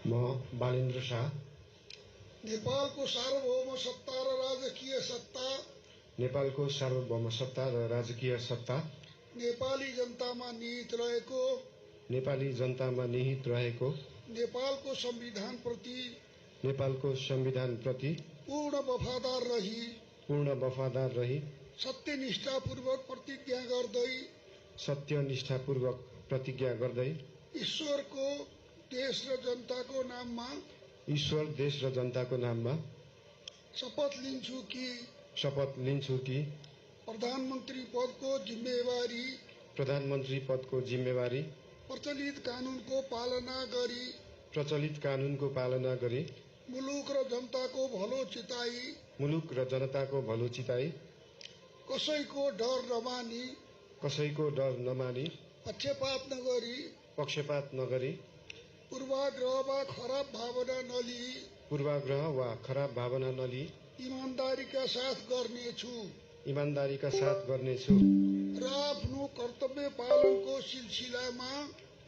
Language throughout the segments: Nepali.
म बालेन्द्र शाह नेपालको सार्वभौम सत्ता र राजकीय सत्ता नेपालको सार्वभौम सत्ता र राजकीय सत्ता नेपाली जनतामा निहित रहेको नेपालको संविधान प्रति पूर्ण वफादार रही सत्यनिष्ठापूर्वक प्रतिज्ञा गर्दै ईश्वर देश र जनताको नाममा शपथ लिन्छु कि प्रधानमन्त्री पदको जिम्मेवारी प्रचलित कानूनको पालना गरी मुलुक र जनताको भलो चिताई कसैको डर नमानी पक्षपात नगरी पूर्वाग्रह वा खराब भावना नलिई ईमानदारीका साथ गर्नेछु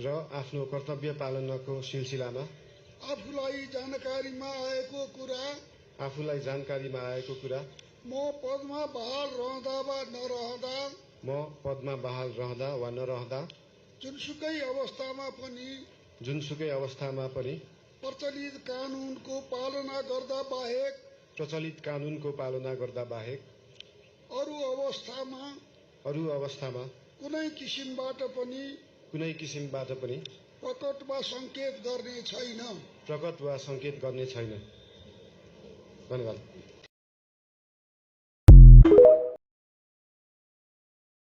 र आफ्नो कर्तव्य पालनको सिलसिलामा आफूलाई जानकारीमा आएको कुरा म पदमा बहाल रहँदा वा नरहँदा जुनसुकै अवस्थामा पनि प्रचलित कानूनको पालना गर्दा बाहेक अरू अवस्थामा कुनै किसिमबाट पनि प्रकट वा संकेत गर्ने छैन। धन्यवाद।